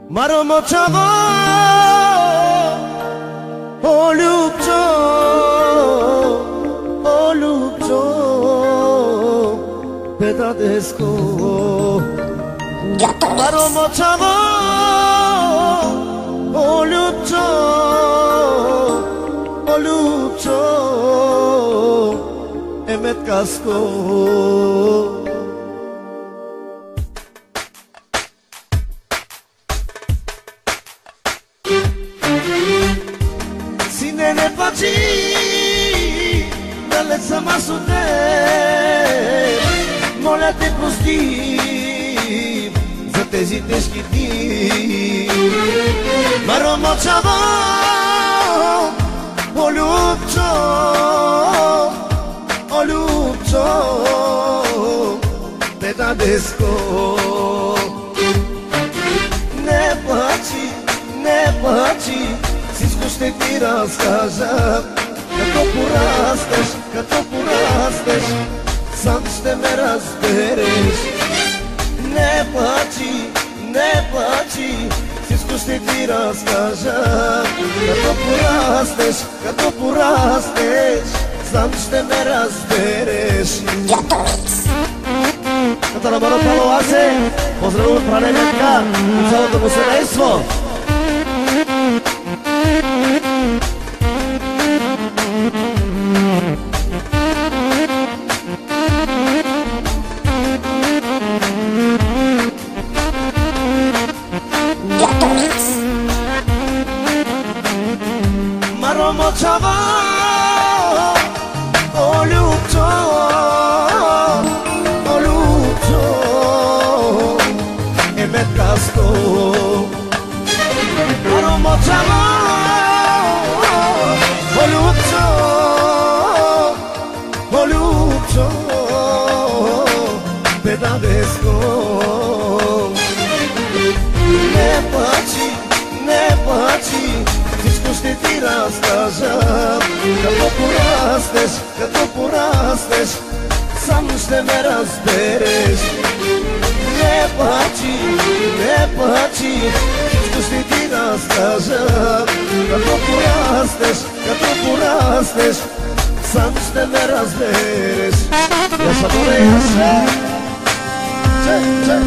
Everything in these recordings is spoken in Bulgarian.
Маромочаво, о любчо, педадеско. Маромочаво, о любчо, еметкаско. Сине не плачи, далеч сама с от теб. Моля те прости за тези тежки дни. Маромочаво, о любчо, педадеско. Не плачи, не плачи, всичко ще ти разкажа. Като порастеш, сам ще ме разбереш. Не плачи, не плачи, всичко ще ти разкажа. Като порастеш, сам ще ме разбереш. Като на Маро Палоасе, поздравувам Праненетка и цялото му семейство. Маромочаво, о любчо, еметкаско. Маромочаво, о любчо, педадеско. Не плачи, не плачи, всичко ще ти разкажа. Като порастеш, сам ще ме разбереш. Не плачи, не плачи, всичко ще ти разкажа. Като порастеш, сам ще ме разбереш. Я съборея се, че.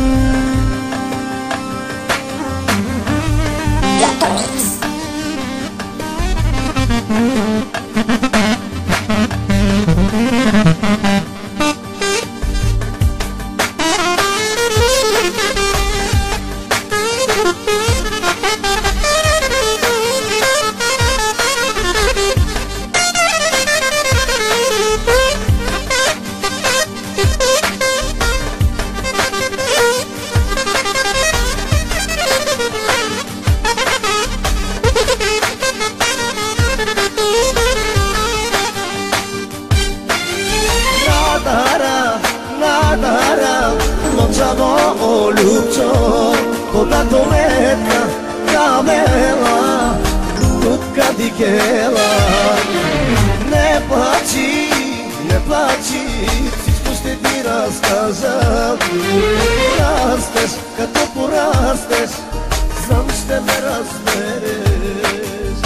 Močavo, o ljubčo, когато метна камела, лутка дикела. Не плачи, не плачи, всичко ще ти разкажа. Като порастеш, сам ще ме разбереш.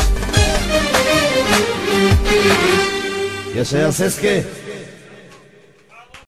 Яше Ясеске.